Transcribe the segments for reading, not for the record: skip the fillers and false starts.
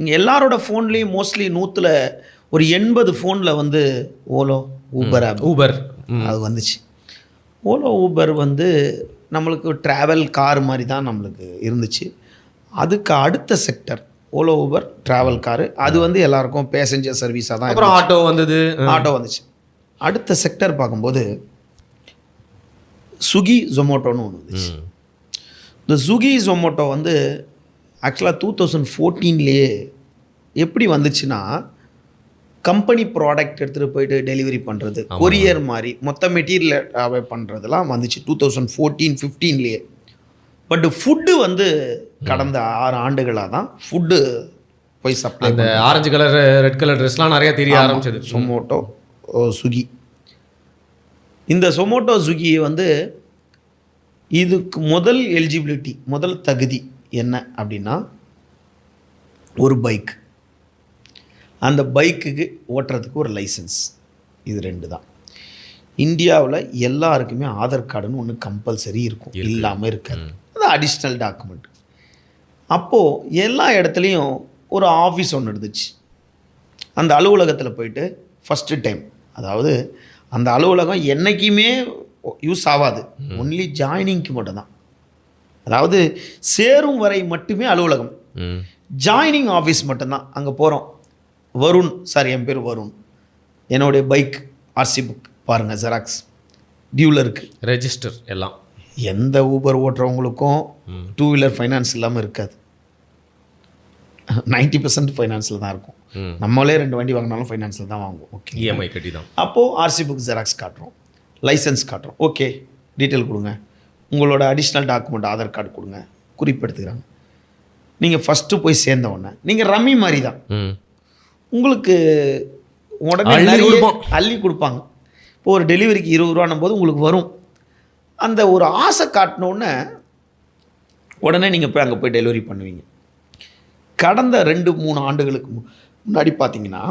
இங்கே எல்லாரோட ஃபோன்லேயும் மோஸ்ட்லி 100ல் ஒரு 80 ஃபோனில் வந்து ஓலோ ஊபர் ஊபர் அது வந்துச்சு. ஓலோ ஊபர் வந்து நம்மளுக்கு ட்ராவல் கார் மாதிரி தான் நம்மளுக்கு இருந்துச்சு. அதுக்கு அடுத்த செக்டர் ஓலோ ஊபர் ட்ராவல் காரு, அது வந்து எல்லாருக்கும் பேசஞ்சர் சர்வீஸாக தான். அப்புறம் ஆட்டோ வந்தது, ஆட்டோ வந்துச்சு. அடுத்த செக்டர் பார்க்கும்போது ஸ்விக்கி ஜொமேட்டோன்னு ஒன்று வந்துச்சு. இந்த ஸ்விக்கி ஜொமேட்டோ வந்து ஆக்சுவலாக 2014லேயே எப்படி வந்துச்சுன்னா, கம்பெனி ப்ராடக்ட் எடுத்துகிட்டு போயிட்டு டெலிவரி பண்ணுறது, கொரியர் மாதிரி மொத்த மெட்டீரியல் பண்ணுறதுலாம் வந்துச்சு 2014-15லேயே. பட் ஃபுட்டு வந்து கடந்த 6 ஆண்டுகளாக தான் ஃபுட்டு போய் சப்ளை. அந்த ஆரஞ்சு கலர் ரெட் கலர் ட்ரெஸ்லாம் நிறையா தெரிய ஆரம்பிச்சது. சொமோட்டோ ஸ்விக்கி. இந்த சொமோட்டோ ஸ்விக்கி வந்து இதுக்கு முதல் எலிஜிபிலிட்டி, முதல் தகுதி என்ன அப்படின்னா, ஒரு பைக், அந்த பைக்குக்கு ஓட்டுறதுக்கு ஒரு லைசன்ஸ். இது 2 தான். இந்தியாவில் எல்லாருக்குமே ஆதார் கார்டுன்னு ஒன்று கம்பல்சரி இருக்கும், இல்லாமல் இருக்காது. அது அடிஷ்னல் டாக்குமெண்ட். அப்போது எல்லா இடத்துலையும் ஒரு ஆஃபீஸ் ஒன்று இருந்துச்சு. அந்த அலுவலகத்தில் போயிட்டு ஃபஸ்ட்டு டைம், அதாவது அந்த அலுவலகம் என்றைக்குமே யூஸ் ஆகாது, ஒன்லி ஜாயினிங்க்கு மட்டும்தான். அதாவது சேரும் வரை மட்டுமே அலுவலகம், ஜாயினிங் ஆஃபீஸ் மட்டும்தான். அங்கே போகிறோம், வருண் சார், என் பேர் வருண், என்னுடைய பைக் ஆர்சி புக் பாருங்கள், ஜெராக்ஸ், டியூவில் இருக்குது, ரெஜிஸ்டர் எல்லாம். எந்த ஊபர் ஓட்டுறவங்களுக்கும் 2 வீலர் ஃபைனான்ஸ் இல்லாமல் இருக்காது. 90% ஃபைனான்ஸில் தான் இருக்கும். நம்மளே 2 வண்டி வாங்கினாலும் ஃபைனான்ஸில் தான் வாங்குவோம். ஓகே, இஎம்ஐ கட்டி தான். அப்போது ஆர்சி புக் ஜெராக்ஸ் காட்டுறோம், லைசன்ஸ் காட்டுறோம். ஓகே, டீட்டெயில் கொடுங்க, உங்களோட அடிஷ்னல் டாக்குமெண்ட் ஆதார் கார்டு கொடுங்க, குறிப்பெடுத்துக்கிறாங்க. நீங்கள் ஃபஸ்ட்டு போய் சேர்ந்த உடனே நீங்கள் ரம்மி மாதிரி தான், உங்களுக்கு உடனே அள்ளி கொடுப்பாங்க. இப்போ ஒரு டெலிவரிக்கு 20 ரூபான்னும் போது உங்களுக்கு வரும். அந்த ஒரு ஆசை காட்டினோடனே உடனே நீங்கள் போய் அங்கே போய் டெலிவரி பண்ணுவீங்க. கடந்த 2-3 ஆண்டுகளுக்கு முன்னாடி பார்த்தீங்கன்னா,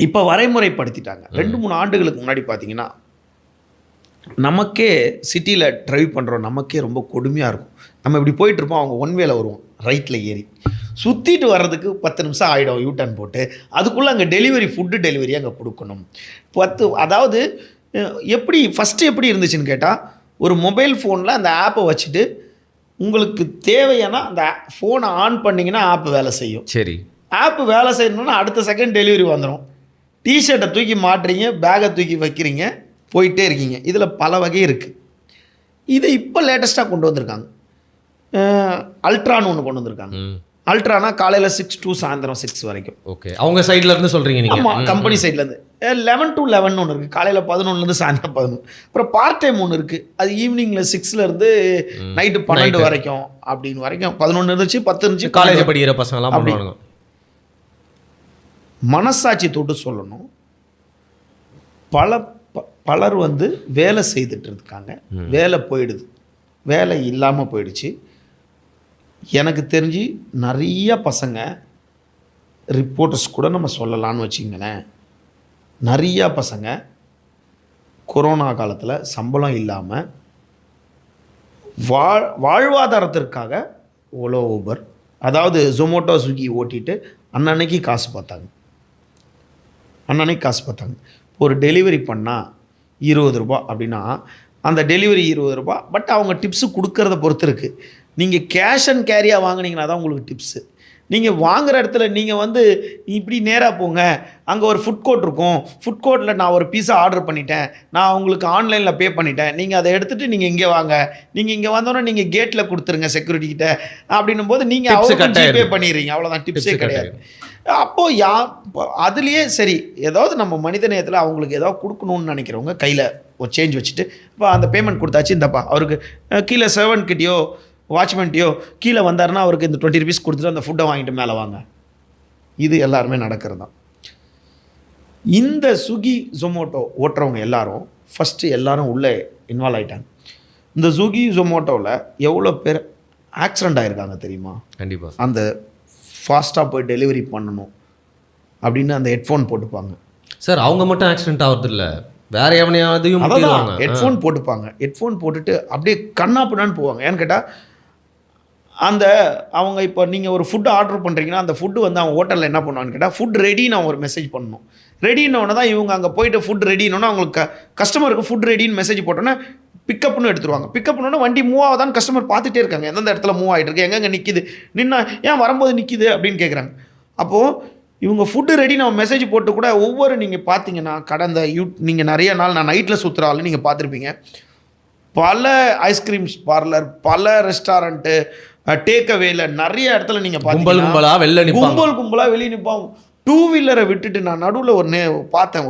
இப்போ வரைமுறைப்படுத்திட்டாங்க. 2-3 ஆண்டுகளுக்கு முன்னாடி பார்த்தீங்கன்னா, நமக்கே சிட்டியில் ட்ரைவ் பண்ணுறோம், நமக்கே ரொம்ப கொடுமையாக இருக்கும். நம்ம இப்படி போயிட்டுருப்போம், அவங்க ஒன் வேல வருவோம், ரைட்டில் ஏறி சுற்றிட்டு வர்றதுக்கு 10 நிமிஷம் ஆகிடும் யூட்டர்ன் போட்டு. அதுக்குள்ளே அங்கே டெலிவரி, ஃபுட்டு டெலிவரி அங்கே கொடுக்கணும். அதாவது எப்படி ஃபஸ்ட்டு எப்படி இருந்துச்சுன்னு கேட்டால், ஒரு மொபைல் ஃபோனில் அந்த ஆப்பை வச்சுட்டு உங்களுக்கு தேவையான அந்த ஃபோனை ஆன் பண்ணிங்கன்னா ஆப் வேலை செய்யும். சரி, ஆப் வேலை செய்யணுன்னா அடுத்த செகண்ட் டெலிவரி வந்துடும். டிஷர்ட்டை தூக்கி மாட்டுறீங்க, பேக்கை தூக்கி வைக்கிறீங்க, போயிட்டே இருக்கீங்க. இதில் பல வகை இருக்குது. இதை இப்போ லேட்டஸ்ட்டாக கொண்டு வந்திருக்காங்க. அல்ட்ரான்னு ஒன்று கொண்டு வந்திருக்காங்க. அல்ட்ரானா காலையில் 6 to சாயந்தரம் 6 வரைக்கும். ஓகே, அவங்க சைடில் இருந்து சொல்கிறீங்க நீங்கள்? ஆமாம், கம்பெனி சைட்லேருந்து 11 to 11 ஒன்று இருக்குது, காலையில் 11லேருந்து சாயந்தரம் 11. அப்புறம் பார்ட் டைம் ஒன்று இருக்குது, அது ஈவினிங்கில் 6லேருந்து நைட்டு 12 வரைக்கும் அப்படின்னு வரைக்கும். 11 இருந்துச்சு, 10 இருந்துச்சு. காலேஜ் படிக்கிற பசங்களாம் பண்ணுவாங்க. மனசாட்சி தொட்டு சொல்லணும், பலர் வந்து வேலை செய்துட்டு இருக்காங்க, வேலை போயிடுது, வேலை இல்லாமல் போயிடுச்சு. எனக்கு தெரிஞ்சு நிறைய பசங்க, ரிப்போர்ட்டர்ஸ் கூட நம்ம சொல்லலான்னு வச்சிங்களேன், நிறையா பசங்க கொரோனா காலத்தில் சம்பளம் இல்லாமல் வாழ்வாதாரத்திற்காக ஓலோ ஊபர், அதாவது ஜொமேட்டோ ஸ்விக்கி ஓட்டிட்டு அன்னன்னைக்கு காசு பார்த்தாங்க. ஒரு டெலிவரி பண்ணால் 20 ரூபா அப்படின்னா அந்த டெலிவரி 20 ரூபா. பட் அவங்க டிப்ஸு கொடுக்கறத பொறுத்து இருக்குது. நீங்கள் கேஷ் அண்ட் கேரியாக வாங்கினீங்கன்னா தான் உங்களுக்கு டிப்ஸு. நீங்கள் வாங்குகிற இடத்துல நீங்கள் வந்து இப்படி நேராக போங்க, அங்கே ஒரு ஃபுட் கோர்ட் இருக்கும், ஃபுட் கோர்ட்டில் நான் ஒரு பீஸா ஆர்டர் பண்ணிட்டேன், நான் உங்களுக்கு ஆன்லைனில் பே பண்ணிட்டேன், நீங்கள் அதை எடுத்துகிட்டு நீங்கள் இங்கே வாங்க, நீங்கள் இங்கே வந்தோன்னே நீங்கள் கேட்டில் கொடுத்துருங்க செக்யூரிட்டிக்கிட்ட அப்படின்னும் போது நீங்கள் அவங்க ஜிபே பண்ணிடுறீங்க, அவ்வளோதான், டிப்ஸே கிடையாது. அப்போது அதுலேயே சரி, ஏதாவது நம்ம மனித நேயத்தில் அவங்களுக்கு ஏதாவது கொடுக்கணும்னு நினைக்கிறவங்க கையில் ஒரு சேஞ்ச் வச்சுட்டு இப்போ அந்த பேமெண்ட் கொடுத்தாச்சு, இந்தப்பா அவருக்கு கீழே சர்வன்ட்கிட்டயோ வாட்ச்மேன்ட்டையோ கீழே வந்தாருன்னா அவருக்கு இந்த 20 rupees கொடுத்துட்டு அந்த ஃபுட்டை வாங்கிட்டு மேலே வாங்க. இது எல்லாருமே நடக்கிறது தான். இந்த ஸ்விக்கி ஜொமேட்டோ ஓட்டுறவங்க எல்லாரும் ஃபஸ்ட்டு எல்லாரும் உள்ளே இன்வால்வ் ஆகிட்டாங்க. இந்த ஸ்விக்கி ஜொமேட்டோவில் எவ்வளோ பேர் ஆக்சிடெண்ட் ஆகிருக்காங்க தெரியுமா? கண்டிப்பாக. அந்த ஃபாஸ்ட்டாக போய் டெலிவரி பண்ணணும் அப்படின்னு அந்த ஹெட்ஃபோன் போட்டுப்பாங்க. சார் அவங்க மட்டும் ஆக்சிடென்ட் ஆகிறது இல்லை, வேற எவனையாவதையும் ஹெட்ஃபோன் போட்டுப்பாங்க. ஹெட்ஃபோன் போட்டுட்டு அப்படியே கண்ணா பின்னான்னு போவாங்க. ஏன்னு கேட்டால் அந்த அவங்க இப்போ நீங்கள் ஒரு ஃபுட்டு ஆர்டர் பண்ணுறீங்கன்னா அந்த ஃபுட்டு வந்து அவங்க ஹோட்டலில் என்ன பண்ணுவான்னு கேட்டால் ஃபுட் ரெடின்னு அவங்க ஒரு மெசேஜ் பண்ணணும். ரெடின்னொன்னே தான் இவங்க அங்கே போயிட்டு ஃபுட் ரெடினோன்னா அவங்களுக்கு கஸ்டமருக்கு ஃபுட் ரெடின்னு மெசேஜ் போட்டோன்னே பிக்கப்னு எடுத்துருவாங்க. பிக்கப் பண்ணோன்னா வண்டி மூவ் ஆகுதான்னு கஸ்டமர் பார்த்துட்டே இருக்காங்க, எந்தெந்த இடத்துல மூவ் ஆகிட்டு இருக்கு, எங்கெங்கே நிற்கிது, நின்னா ஏன் வரும்போது நிற்கிது அப்படின்னு கேட்குறாங்க. அப்போது இவங்க ஃபுட்டு ரெடி நம்ம மெசேஜ் போட்டு கூட ஒவ்வொரு நீங்கள் பார்த்தீங்கன்னா கடந்த நீங்கள் நிறைய நாள் நான் நைட்டில் சுற்றுற ஆள் நீங்கள் பார்த்துருப்பீங்க. பல ஐஸ்கிரீம்ஸ் பார்லர், பல ரெஸ்டாரண்ட்டு, டேக் அவேல நிறைய இடத்துல நீங்கள் பார்த்தீங்கன்னா கும்பலாக வெளியே நிற்பாங்க. டூ வீலரை விட்டுட்டு நான் நடுவில்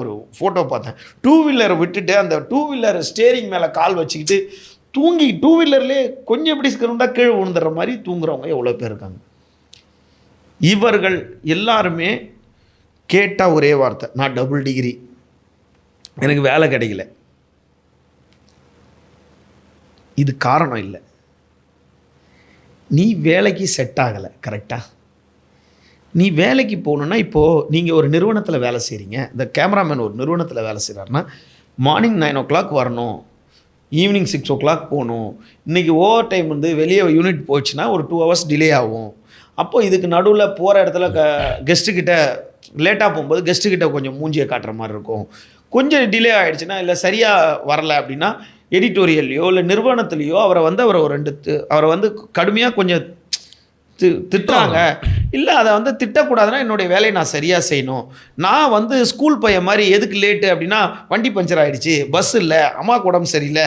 ஒரு ஃபோட்டோ பார்த்தேன். டூ வீலரை விட்டுட்டு அந்த டூ வீலர் ஸ்டேரிங் மேலே கால் வச்சுக்கிட்டு தூங்கி டூ வீலர்லேயே கொஞ்சம் எப்படி இருக்கிறதா கீழே விழுந்துடுற மாதிரி தூங்குறவங்க எவ்வளோ பேர் இருக்காங்க. இவர்கள் எல்லாருமே கேட்டால் ஒரே வார்த்தை, நான் டபுள் டிகிரி, எனக்கு வேலை கிடைக்கல. இது காரணம் இல்லை, நீ வேலைக்கு செட் ஆகலை. கரெக்டாக நீ வேலைக்கு போகணுன்னா இப்போது நீங்கள் ஒரு நிறுவனத்தில் வேலை செய்கிறீங்க, இந்த கேமராமேன் ஒரு நிறுவனத்தில் வேலை செய்கிறாருன்னா மார்னிங் 9 o'clock வரணும், ஈவினிங் 6 o'clock போகணும். இன்றைக்கி ஓவர் டைம் வந்து வெளியே யூனிட் போச்சுன்னா ஒரு 2 hours டிலே ஆகும். அப்போது இதுக்கு நடுவில் போகிற இடத்துல கெஸ்ட்டுக்கிட்ட லேட்டாக போகும்போது கெஸ்ட்டுக்கிட்ட கொஞ்சம் மூஞ்சியை காட்டுற மாதிரி இருக்கும். கொஞ்சம் டிலே ஆகிடுச்சுன்னா இல்லை சரியாக வரலை அப்படின்னா எடிட்டோரியல்லையோ இல்லை நிறுவனத்துலேயோ அவரை வந்து கடுமையாக கொஞ்சம் திட்டுறாங்க. இல்லை அதை வந்து திட்டக்கூடாதுன்னா என்னுடைய வேலையை நான் சரியாக செய்யணும். நான் வந்து ஸ்கூல் பையன் மாதிரி எதுக்கு லேட்டு அப்படின்னா வண்டி பஞ்சர் ஆகிடுச்சு, பஸ் இல்லை, அம்மாவுக்கு உடம்பு சரியில்லை,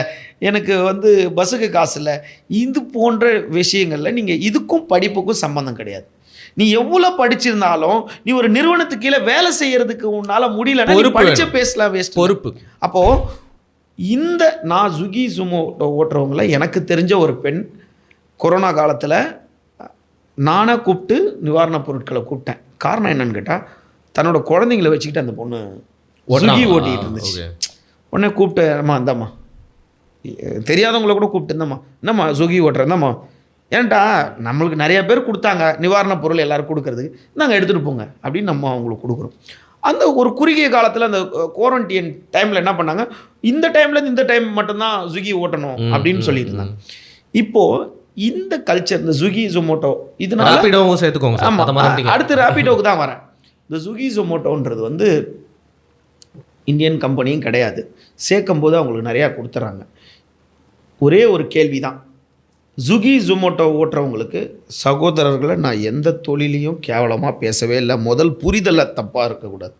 எனக்கு வந்து பஸ்ஸுக்கு காசு இல்லை. இது போன்ற விஷயங்களில் நீங்கள் இதுக்கும் படிப்புக்கும் சம்மந்தம் கிடையாது. நீ எவ்வளோ படிச்சிருந்தாலும் நீ ஒரு நிறுவனத்துக்கு கீழே வேலை செய்யறதுக்கு உன்னால் முடியலன்னா படிச்ச பேசலாம், வேஸ்ட் பொறுப்பு. அப்போது நான் ஸ்விக்கி ஜொமேட்டோ ஓட்டுறவங்கள எனக்கு தெரிஞ்ச ஒரு பெண் கொரோனா காலத்தில் நானாக கூப்பிட்டு நிவாரணப் பொருட்களை கூப்பிட்டேன். காரணம் என்னன்னு கேட்டால் தன்னோட குழந்தைங்களை வச்சுக்கிட்டு அந்த பொண்ணு ஸ்விக்கி ஓட்டிகிட்டு இருந்துச்சு. உடனே கூப்பிட்டு, அம்மா இந்தாம்மா, தெரியாதவங்கள கூட கூப்பிட்டு இருந்தம்மா, என்னம்மா ஸ்விக்கி ஓட்டுறேன், இந்தாம்மா, ஏன்டா நம்மளுக்கு நிறைய பேர் கொடுத்தாங்க நிவாரணப் பொருள் எல்லோரும் கொடுக்கறதுக்கு, நாங்கள் எடுத்துகிட்டு போங்க அப்படின்னு நம்ம அவங்களுக்கு கொடுக்குறோம். அந்த ஒரு குறுகிய காலத்தில் அந்த குவாரண்டைன் டைமில் என்ன பண்ணாங்க, இந்த டைம்லேருந்து இந்த டைம் மட்டும்தான் ஸ்விக்கி ஓட்டணும் அப்படின்னு சொல்லிட்டு இருந்தாங்க. இப்போது இந்த கல்ச்சர், இந்த ஸ்விக்கி ஜொமேட்டோ, இதனால சேர்த்துக்கோங்க. ஆமாம், அடுத்து ரேபிடோவுக்கு தான் வரேன். இந்த ஸ்விக்கி ஜொமேட்டோன்றது வந்து இந்தியன் கம்பெனியும் கிடையாது, சேர்க்கும் போது அவங்களுக்கு நிறையா கொடுத்துட்றாங்க. ஒரே ஒரு கேள்வி தான், ஸ்விக்கி ஜொமேட்டோ ஓட்டுறவங்களுக்கு சகோதரர்களை நான் எந்த தொழிலையும் கேவலமாக பேசவே இல்லை. முதல் புரிதலை தப்பாக இருக்கக்கூடாது.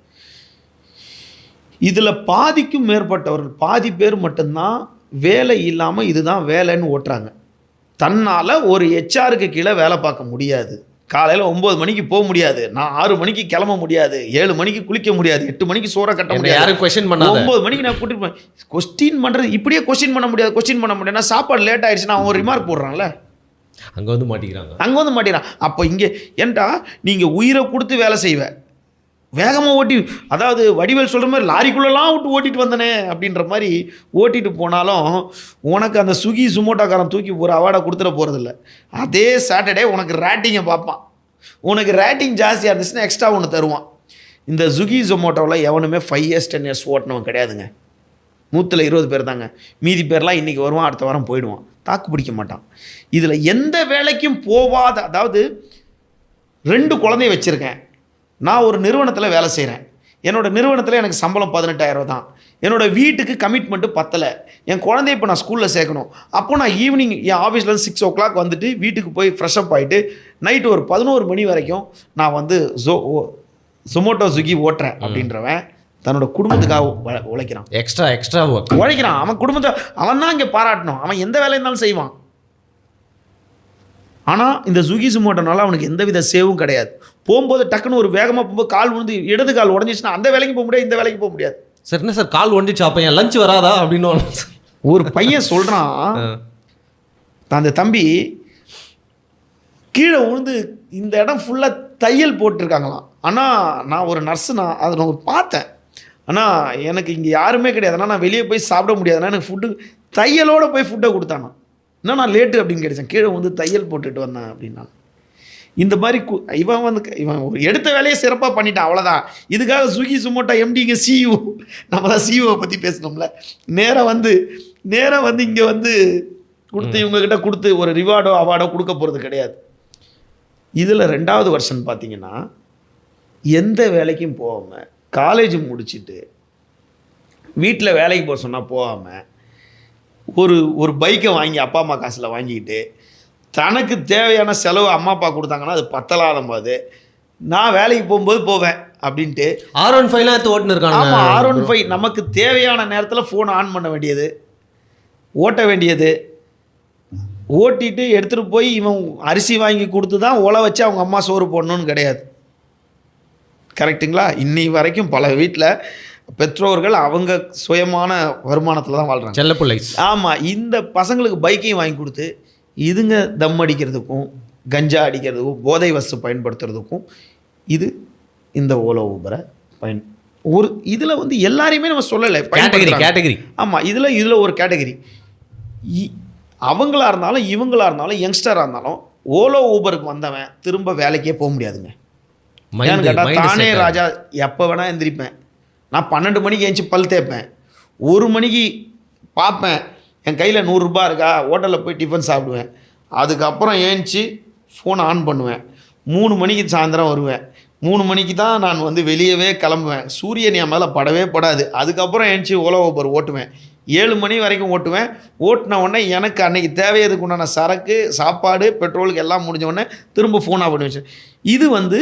இதில் பாதிக்கும் மேற்பட்டவர்கள், பாதி பேர் மட்டும்தான் வேலை இல்லாமல் இதுதான் வேலைன்னு ஓட்டுறாங்க. தன்னால் ஒரு ஹெச்ஆருக்கு கீழே வேலை பார்க்க முடியாது. காலையில் 9 மணிக்கு போக முடியாது, நான் 6 மணிக்கு கிளம்ப முடியாது, 7 மணிக்கு குளிக்க முடியாது, 8 மணிக்கு சோறை கட்ட முடியாது, யாரும் கொஸ்டின் பண்ண 9 மணிக்கு நான் கூட்டிட்டு போய் கொஸ்டின் பண்ணுறது இப்படியே கொஸ்டின் பண்ண முடியாதுன்னா சாப்பாடு லேட் ஆகிடுச்சுன்னா அவன் ரிமார்க் போடுறான்ல, அங்கே வந்து மாட்டிக்கிறான். அப்போ இங்கே ஏன்டா நீங்கள் உயிரை கொடுத்து வேலை செய்வேன், வேகமாக ஓட்டி, அதாவது வடிவேல் சொல்கிற மாதிரி லாரிக்குள்ளெல்லாம் விட்டு ஓட்டிகிட்டு வந்தனே அப்படின்ற மாதிரி ஓட்டிகிட்டு போனாலும் உனக்கு அந்த ஸ்விக்கி ஜொமேட்டோக்காரன் தூக்கி ஒரு அவார்டை கொடுத்துட போகிறதில்ல. அதே சாட்டர்டே உனக்கு ரேட்டிங்கை பார்ப்பான், உனக்கு ரேட்டிங் ஜாஸ்தியாக இருந்துச்சுன்னா எக்ஸ்ட்ரா ஒன்று தருவான். இந்த ஸ்விக்கி ஜொமேட்டோவில் எவனுமே 5 years 10 years ஓட்டினவன் கிடையாதுங்க. 120 பேர் தாங்க, மீதி பேர்லாம் இன்றைக்கி வருவான், அடுத்த வாரம் போயிடுவான், தாக்கு பிடிக்க மாட்டான். இதில் எந்த வேலைக்கும் போவாத, அதாவது 2 குழந்தைய வச்சுருக்கேன், நான் ஒரு நிறுவனத்தில் வேலை செய்கிறேன், என்னோடய நிறுவனத்தில் எனக்கு சம்பளம் 18,000 தான், என்னோடய வீட்டுக்கு கமிட்மெண்ட்டு பத்தலை, என் குழந்தைய இப்போ நான் ஸ்கூலில் சேர்க்கணும். அப்போ நான் ஈவினிங் என் ஆஃபீஸ்லேருந்து 6 o'clock வந்துட்டு வீட்டுக்கு போய் ஃப்ரெஷ்அப் ஆகிட்டு நைட்டு ஒரு 11 மணி வரைக்கும் நான் வந்து ஜொமேட்டோ ஸ்விக்கி ஓட்டுறேன் அப்படின்றவன் தன்னோட குடும்பத்துக்காக உழைக்கிறான். எக்ஸ்ட்ரா உழைக்கிறான். அவன் குடும்பத்தை அவன் தான் இங்கே பாராட்டணும், அவன் எந்த வேலை இருந்தாலும் செய்வான். ஆனால் இந்த ஸ்விக்கி ஜொமேட்டோனால அவனுக்கு எந்த வித சேவும் கிடையாது. போகும்போது டக்குன்னு ஒரு வேகமாக போகும்போது கால் விழுந்து இடது கால் உடஞ்சிச்சுன்னா அந்த வேலைக்கு போக முடியாது, இந்த வேலைக்கு போக முடியாது. சார் என்ன சார் கால் உடஞ்சிச்சு, அப்போ என் லஞ்ச் வராதா அப்படின்னு ஒரு பையன் சொல்கிறான், அந்த தம்பி கீழே விழுந்து இந்த இடம் ஃபுல்லாக தையல் போட்டிருக்காங்களாம். ஆனால் நான் ஒரு நர்ஸு, நான் அதை நான் பார்த்தேன், ஆனால் எனக்கு இங்கே யாருமே கிடையாது, ஆனால் நான் வெளியே போய் சாப்பிட முடியாதுன்னா எனக்கு ஃபுட்டு தையலோடு போய் ஃபுட்டை கொடுத்தானா, என்ன நான் லேட்டு அப்படின்னு கிடைச்சேன், கீழே வந்து தையல் போட்டுட்டு வந்தேன் அப்படின்னா. இந்த மாதிரி இவன் எடுத்த வேலையை சிறப்பாக பண்ணிட்டான், அவ்வளோதான். இதுக்காக ஸ்விக்கி ஜொமேட்டோ எம்டிங்க சிஇஓ, நம்ம தான் சிஇஓவை பற்றி பேசணும்ல, நேராக வந்து இங்கே வந்து கொடுத்து இவங்ககிட்ட கொடுத்து ஒரு ரிவார்டோ அவார்டோ கொடுக்க போகிறது கிடையாது. இதில் 2வது வெர்ஷன் பார்த்தீங்கன்னா எந்த வேலைக்கும் போகாமல் காலேஜ் முடிச்சுட்டு வீட்டில் வேலைக்கு போக சொன்னால் போகாமல் ஒரு பைக்கை வாங்கி அப்பா அம்மா காசில் வாங்கிக்கிட்டு தனக்கு தேவையான செலவு அம்மா அப்பா கொடுத்தாங்கன்னா அது பத்தலாத போது நான் வேலைக்கு போகும்போது போவேன் அப்படின்ட்டு R15 எடுத்து ஓட்டுன்னு இருக்காங்க. ஆமாம், R15 நமக்கு தேவையான நேரத்தில் ஃபோனை ஆன் பண்ண வேண்டியது, ஓட்ட வேண்டியது, ஓட்டிட்டு எடுத்துகிட்டு போய் இவன் அரிசி வாங்கி கொடுத்து தான் உழ வச்சு அவங்க அம்மா சோறு போடணும்னு கிடையாது. கரெக்டுங்களா? இன்னி வரைக்கும் பல வீட்டில் பெற்றோர்கள் அவங்க சுயமான வருமானத்தில் தான் வாழ்கிறாங்க. செல்லப்பிள்ளை. ஆமாம், இந்த பசங்களுக்கு பைக்கையும் வாங்கி கொடுத்து இதுங்க தம் அடிக்கிறதுக்கும் கஞ்சா அடிக்கிறதுக்கும் போதை வஸ்து பயன்படுத்துறதுக்கும் இது இந்த ஓலோ ஊபரை ஒரு இதில் வந்து எல்லாரையுமே நம்ம சொல்லலை, கேட்டகரி. ஆமாம், இதில் ஒரு கேட்டகரி. அவங்களா இருந்தாலும் இவங்களா இருந்தாலும் யங்ஸ்டராக இருந்தாலும் ஓலோ ஊபருக்கு வந்தவன் திரும்ப வேலைக்கே போக முடியாதுங்க. ஏன்னு கேட்டால் தானே ராஜா எப்போ வேணால் எந்திரிப்பேன், நான் 12 மணிக்கு ஏஞ்சி பல் தேய்ப்பேன், 1 மணிக்கு பார்ப்பேன் என் கையில் 100 ரூபா இருக்கா, ஹோட்டலில் போய் டிஃபன் சாப்பிடுவேன், அதுக்கப்புறம் ஏஞ்சி ஃபோனை ஆன் பண்ணுவேன், 3 மணிக்கு சாயந்தரம் வருவேன், 3 மணிக்கு தான் நான் வந்து வெளியவே கிளம்புவேன், சூரியன் என் மேலே படவே படாது, அதுக்கப்புறம் ஏஞ்சி ஓலோ ஊபர் ஓட்டுவேன், 7 மணி வரைக்கும் ஓட்டுவேன். ஓட்டின உடனே எனக்கு அன்றைக்கி தேவையதுக்கு உண்டான சரக்கு சாப்பாடு பெட்ரோலுக்கு எல்லாம் முடிஞ்ச உடனே திரும்ப ஃபோன் ஆஃப் பண்ணி வச்சேன். இது வந்து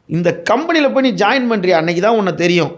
இந்த கம்பெனியில் போய் நீ ஜாயின் பண்ணுறியா அன்றைக்கி தான் உன்னை தெரியும்